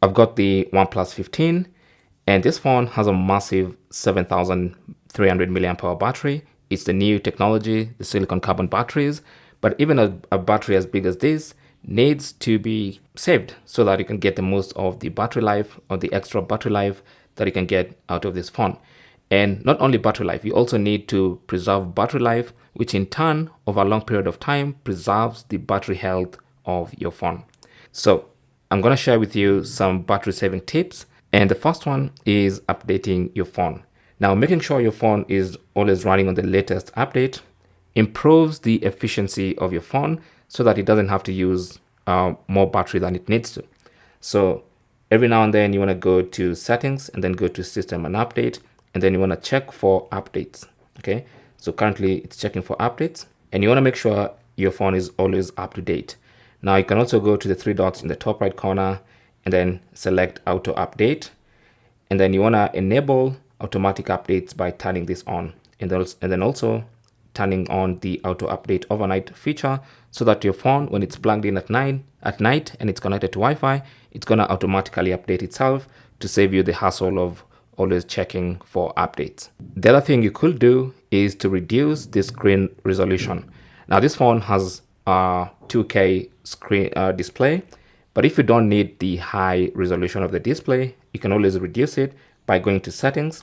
I've got the OnePlus 15, and this phone has a massive 7,300 milliamp hour battery. It's the new technology, the silicon carbon batteries. But even a battery as big as this needs to be saved so that you can get the most of the battery life or the extra battery life that you can get out of this phone. And not only battery life, you also need to preserve battery life, which in turn, over a long period of time, preserves the battery health of your phone. So I'm going to share with you some battery saving tips. And the first one is updating your phone. Now, making sure your phone is always running on the latest update improves the efficiency of your phone so that it doesn't have to use more battery than it needs to. So every now and then you want to go to settings and then go to system and update, and then you want to check for updates. Okay, so currently it's checking for updates, and you want to make sure your phone is always up to date. Now you can also go to the three dots in the top right corner and then select auto update, and then you want to enable automatic updates by turning this on, and then also turning on the auto update overnight feature so that your phone, when it's plugged in at night and it's connected to Wi-Fi, it's going to automatically update itself to save you the hassle of always checking for updates. The other thing you could do is to reduce the screen resolution. Now this phone has a 2K screen display, but if you don't need the high resolution of the display, you can always reduce it by going to settings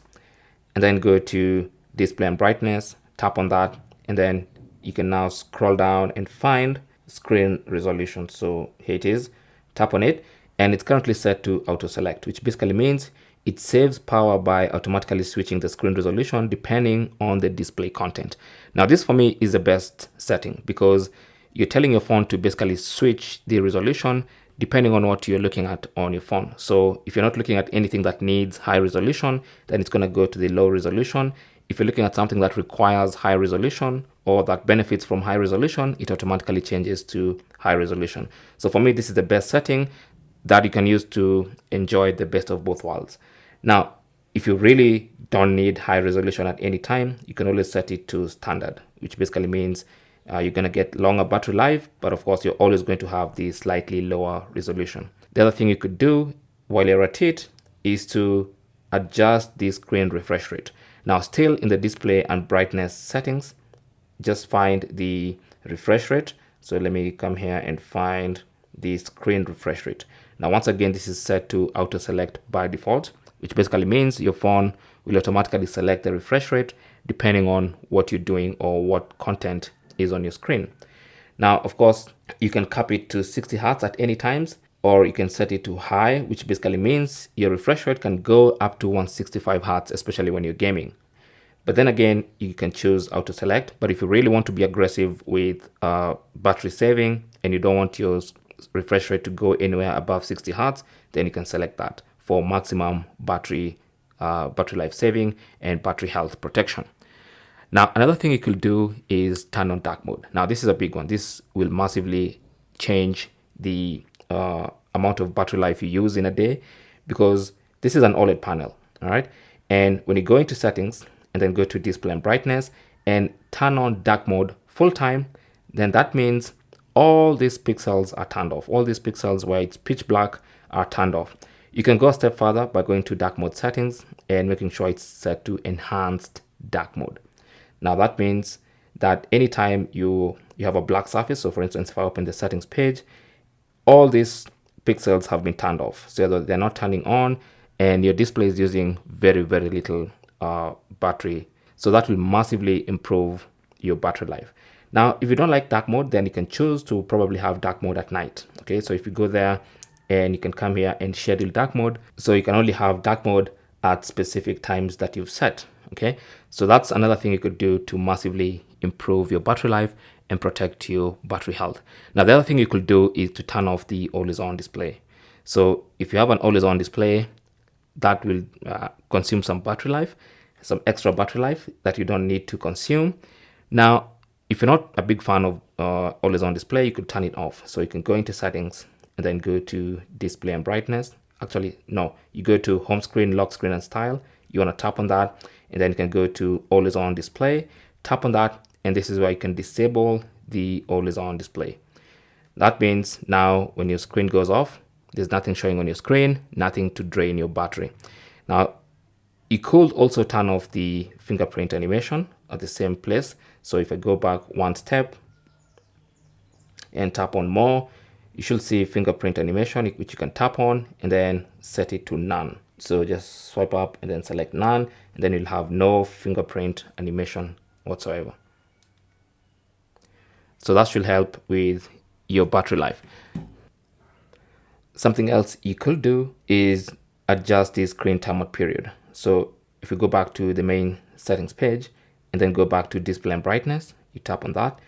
and then go to display and brightness, tap on that, and then you can now scroll down and find screen resolution. So here it is, tap on it, and it's currently set to auto select, which basically means it saves power by automatically switching the screen resolution depending on the display content. Now this for me is the best setting because you're telling your phone to basically switch the resolution depending on what you're looking at on your phone. So if you're not looking at anything that needs high resolution, then it's going to go to the low resolution. If you're looking at something that requires high resolution or that benefits from high resolution, it automatically changes to high resolution. So for me, this is the best setting that you can use to enjoy the best of both worlds. Now, if you really don't need high resolution at any time, you can always set it to standard, which basically means you're going to get longer battery life, but of course, you're always going to have the slightly lower resolution. The other thing you could do while you're at it is to adjust the screen refresh rate. Now, still in the display and brightness settings, just find the refresh rate. So let me come here and find the screen refresh rate. Now, once again, this is set to auto select by default, which basically means your phone will automatically select the refresh rate depending on what you're doing or what content is on your screen. Now, of course, you can cap it to 60 Hertz at any times, or you can set it to high, which basically means your refresh rate can go up to 165 Hertz, especially when you're gaming. But then again, you can choose auto select. But if you really want to be aggressive with battery saving and you don't want your refresh rate to go anywhere above 60 Hertz, then you can select that for maximum battery life saving and battery health protection. Now, another thing you could do is turn on dark mode. Now, this is a big one. This will massively change the amount of battery life you use in a day because this is an OLED panel, all right? And when you go into settings and then go to display and brightness and turn on dark mode full time, then that means all these pixels are turned off. All these pixels where it's pitch black are turned off. You can go a step further by going to dark mode settings and making sure it's set to enhanced dark mode. Now that means that anytime you have a black surface, so for instance, if I open the settings page, all these pixels have been turned off, so that they're not turning on, and your display is using very, very little battery. So that will massively improve your battery life. Now, if you don't like dark mode, then you can choose to probably have dark mode at night. Okay, so if you go there and you can come here and schedule dark mode, so you can only have dark mode at specific times that you've set. Okay, so that's another thing you could do to massively improve your battery life and protect your battery health. Now, the other thing you could do is to turn off the always on display. So if you have an always on display, that will consume some battery life, some extra battery life that you don't need to consume. Now, if you're not a big fan of always on display, you could turn it off. So you can go into settings and then go to display and brightness. Actually, no, you go to home screen, lock screen and style. You want to tap on that, and then you can go to always on display, tap on that, and this is where you can disable the always on display. That means now when your screen goes off, There's nothing showing on your screen, nothing to drain your battery. Now, you could also turn off the fingerprint animation at the same place. So if I go back one step and tap on more, you should see fingerprint animation, which you can tap on and then set it to none. So just swipe up and then select none, and then you'll have no fingerprint animation whatsoever. So that should help with your battery life. Something else you could do is adjust the screen timer period. So if you go back to the main settings page and then go back to display and brightness, you tap on that.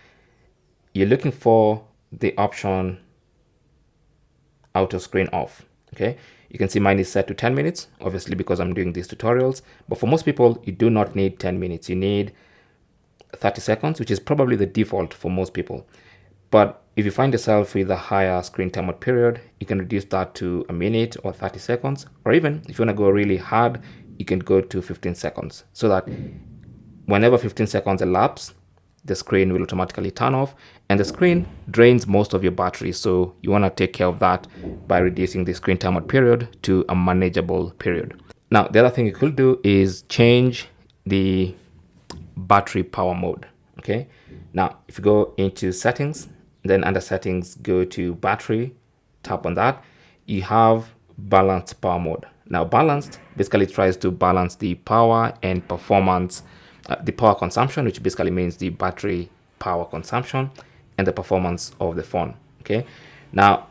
You're looking for the option auto screen off. Okay, you can see mine is set to 10 minutes, obviously because I'm doing these tutorials, but for most people, you do not need 10 minutes. You need 30 seconds, which is probably the default for most people. But if you find yourself with a higher screen timer period, you can reduce that to a minute or 30 seconds, or even if you want to go really hard, you can go to 15 seconds so that whenever 15 seconds elapse, the screen will automatically turn off, and the screen drains most of your battery. So you want to take care of that by reducing the screen timer period to a manageable period. Now, the other thing you could do is change the battery power mode. Okay. Now, if you go into settings, then under settings, go to battery, tap on that, you have balanced power mode. Now, balanced basically tries to balance the power and performance, the power consumption, which basically means the battery power consumption and the performance of the phone. Okay. Now,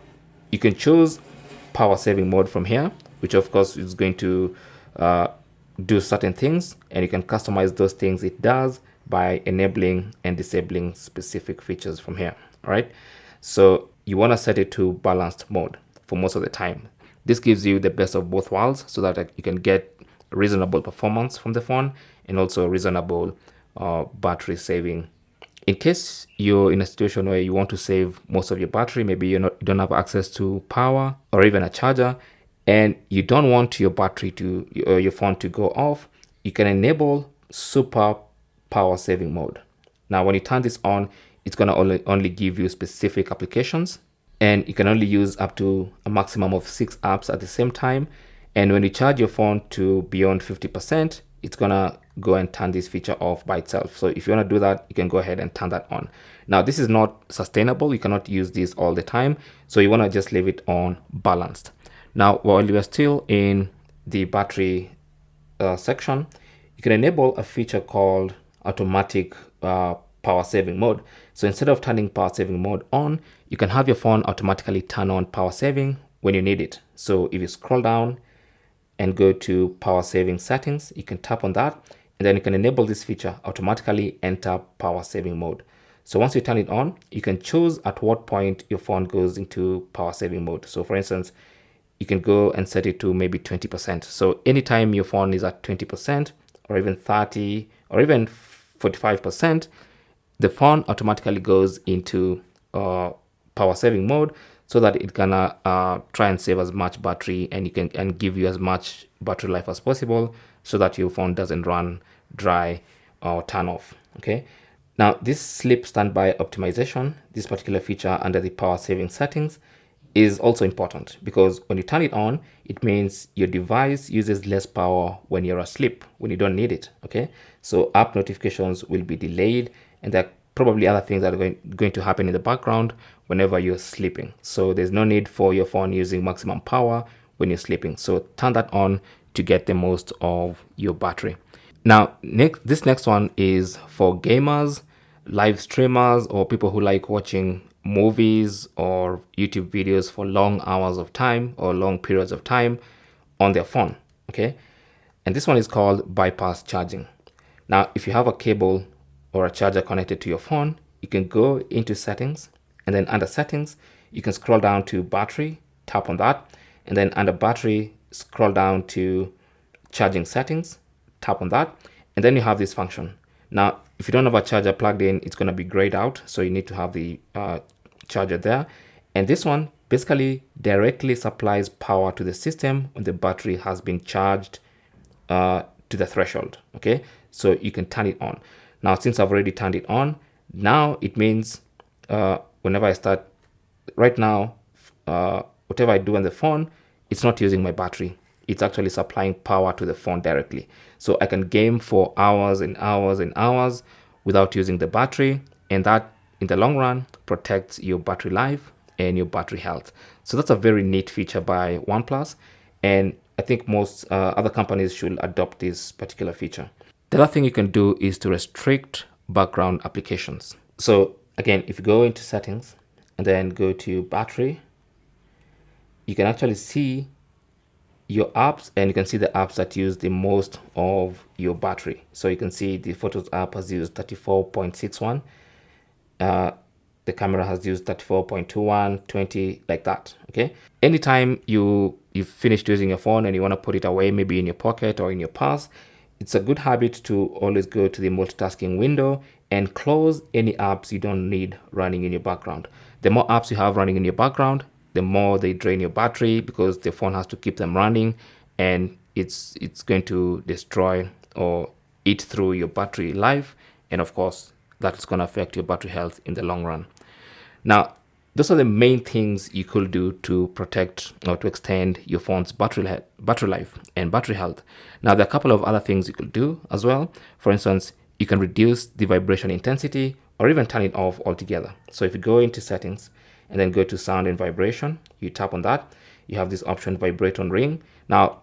you can choose power saving mode from here, which of course is going to do certain things, and you can customize those things it does by enabling and disabling specific features from here. All right. So you want to set it to balanced mode for most of the time. This gives you the best of both worlds so that you can get reasonable performance from the phone and also reasonable battery saving. In case you're in a situation where you want to save most of your battery, maybe you don't have access to power or even a charger, and you don't want your battery to your phone to go off, you can enable super power saving mode. Now, when you turn this on, it's going to only give you specific applications, and you can only use up to a maximum of 6 apps at the same time. And when you charge your phone to beyond 50%, it's going to go and turn this feature off by itself. So if you want to do that, you can go ahead and turn that on. Now, this is not sustainable. You cannot use this all the time. So you want to just leave it on balanced. Now, while you are still in the battery section, you can enable a feature called automatic power saving mode. So instead of turning power saving mode on, you can have your phone automatically turn on power saving when you need it. So if you scroll down and go to power saving settings, you can tap on that, and then you can enable this feature, automatically enter power saving mode. So once you turn it on, you can choose at what point your phone goes into power saving mode. So for instance, you can go and set it to maybe 20%. So anytime your phone is at 20% or even 30 or even 45%, the phone automatically goes into power saving mode so that it can try and save as much battery and give you as much battery life as possible so that your phone doesn't run dry or turn off. Okay. Now, this sleep standby optimization, this particular feature under the power saving settings, is also important because when you turn it on, it means your device uses less power when you're asleep, when you don't need it. Okay. So app notifications will be delayed, and there are probably other things that are going to happen in the background whenever you're sleeping. So there's no need for your phone using maximum power when you're sleeping. So turn that on to get the most of your battery. Now, this next one is for gamers, live streamers, or people who like watching movies or YouTube videos for long hours of time or long periods of time on their phone. Okay. And this one is called bypass charging. Now, if you have a cable or a charger connected to your phone, you can go into settings, and then under settings, you can scroll down to battery, tap on that, and then under battery, scroll down to charging settings, tap on that, and then you have this function. Now, if you don't have a charger plugged in, it's going to be grayed out, so you need to have the charger there. And this one basically directly supplies power to the system when the battery has been charged to the threshold. Okay, so you can turn it on. Now, since I've already turned it on, now it means whenever I start, right now, whatever I do on the phone, it's not using my battery. It's actually supplying power to the phone directly. So I can game for hours and hours and hours without using the battery. And that, in the long run, protects your battery life and your battery health. So that's a very neat feature by OnePlus. And I think most other companies should adopt this particular feature. The other thing you can do is to restrict background applications. So again, if you go into settings and then go to battery, you can actually see your apps, and you can see the apps that use the most of your battery. So you can see the Photos app has used 34.61. The camera has used 34.21, 20, like that. Okay. Anytime you've finished using your phone and you want to put it away, maybe in your pocket or in your purse, it's a good habit to always go to the multitasking window and close any apps you don't need running in your background. The more apps you have running in your background, the more they drain your battery, because the phone has to keep them running, and it's going to destroy or eat through your battery life, and of course that's going to affect your battery health in the long run. Now, those are the main things you could do to protect or to extend your phone's battery life and battery health. Now, there are a couple of other things you could do as well. For instance, you can reduce the vibration intensity or even turn it off altogether. So if you go into settings and then go to sound and vibration, you tap on that, you have this option vibrate on ring. Now,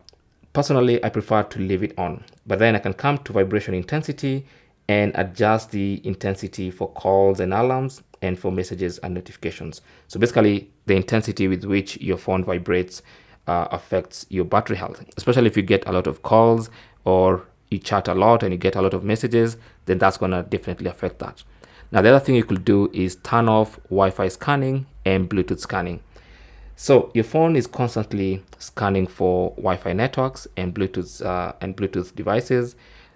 personally, I prefer to leave it on, but then I can come to vibration intensity and adjust the intensity for calls and alarms and for messages and notifications. So basically, the intensity with which your phone vibrates affects your battery health, especially if you get a lot of calls or you chat a lot and you get a lot of messages, then that's going to definitely affect that. Now, the other thing you could do is turn off Wi-Fi scanning and Bluetooth scanning. So your phone is constantly scanning for Wi-Fi networks and Bluetooth devices,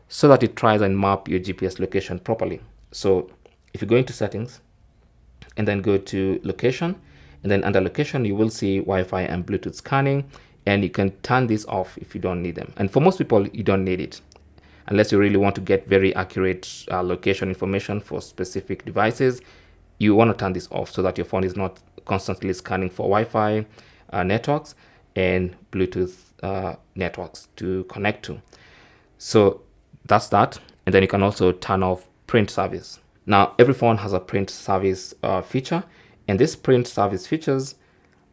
so that it tries and map your GPS location properly. So if you go into settings and then go to location, and then under location, you will see Wi-Fi and Bluetooth scanning, and you can turn this off if you don't need them. And for most people, you don't need it unless you really want to get very accurate location information for specific devices. You want to turn this off so that your phone is not constantly scanning for Wi-Fi networks and Bluetooth networks to connect to. So that's that. And then you can also turn off print service. Now, every phone has a print service feature, and these print service features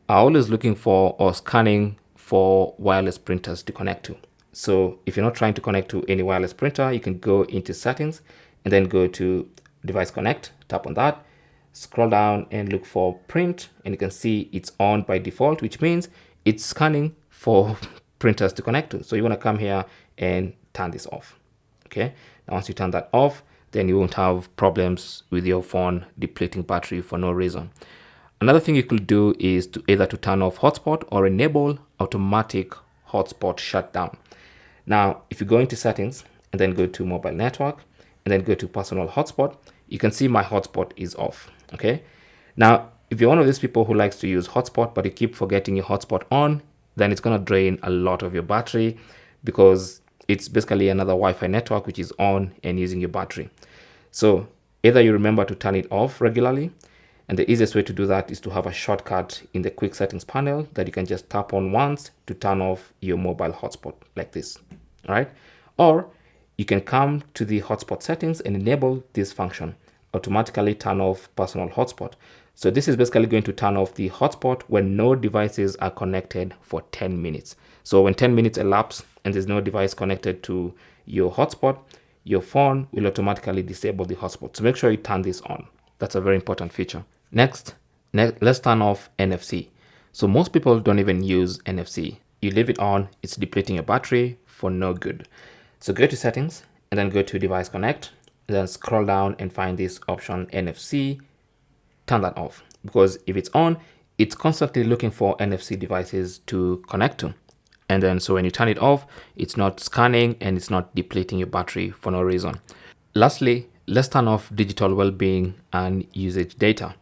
are always looking for or scanning for wireless printers to connect to. So if you're not trying to connect to any wireless printer, you can go into settings and then go to device connect, tap on that, scroll down and look for print, and you can see it's on by default, which means it's scanning for printers to connect to. So you want to come here and turn this off. Okay, now once you turn that off, then you won't have problems with your phone depleting battery for no reason. Another thing you could do is to either to turn off hotspot or enable automatic hotspot shutdown. Now, if you go into settings and then go to mobile network and then go to personal hotspot, you can see my hotspot is off. Okay, now if you're one of these people who likes to use hotspot but you keep forgetting your hotspot on, then it's going to drain a lot of your battery, because it's basically another Wi-Fi network which is on and using your battery. So either you remember to turn it off regularly, and the easiest way to do that is to have a shortcut in the quick settings panel that you can just tap on once to turn off your mobile hotspot, like this. All right, or you can come to the hotspot settings and enable this function, automatically turn off personal hotspot. So this is basically going to turn off the hotspot when no devices are connected for 10 minutes. So when 10 minutes elapse and there's no device connected to your hotspot, your phone will automatically disable the hotspot. So make sure you turn this on. That's a very important feature. Next, let's turn off NFC. So most people don't even use NFC. You leave it on, it's depleting your battery for no good. So go to settings and then go to device connect, and then scroll down and find this option NFC. Turn that off, because if it's on, it's constantly looking for NFC devices to connect to. And then so when you turn it off, it's not scanning and it's not depleting your battery for no reason. Lastly, let's turn off digital well-being and usage data.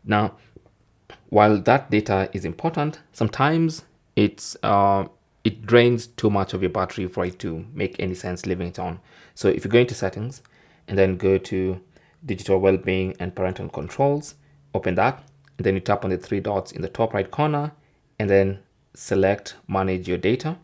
Now, while that data is important, sometimes it drains too much of your battery for it to make any sense leaving it on. So if you go into settings and then go to digital well-being and parental controls, open that, and then you tap on the three dots in the top right corner and then select manage your data.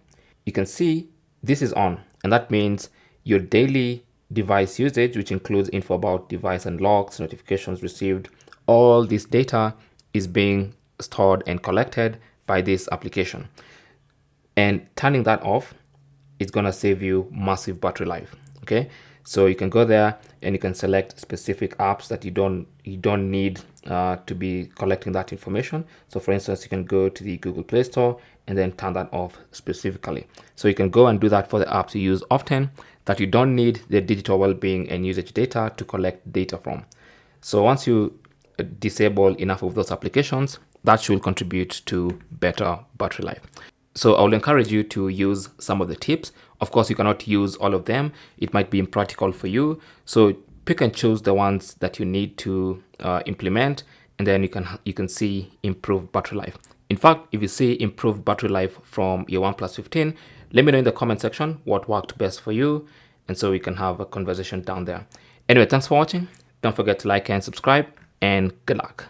You can see this is on, and that means your daily device usage, which includes info about device and logs, notifications received, all this data is being stored and collected by this application. And turning that off is going to save you massive battery life. Okay, so you can go there and you can select specific apps that you don't need to be collecting that information. So for instance, you can go to the Google Play Store and then turn that off specifically. So you can go and do that for the apps you use often that you don't need the digital well-being and usage data to collect data from. So once you disable enough of those applications, that should contribute to better battery life. So I will encourage you to use some of the tips. Of course, you cannot use all of them. It might be impractical for you. So pick and choose the ones that you need to implement, and then you can see improved battery life. In fact, if you see improved battery life from your OnePlus 15, let me know in the comment section what worked best for you, and so we can have a conversation down there. Anyway, thanks for watching. Don't forget to like and subscribe, and good luck.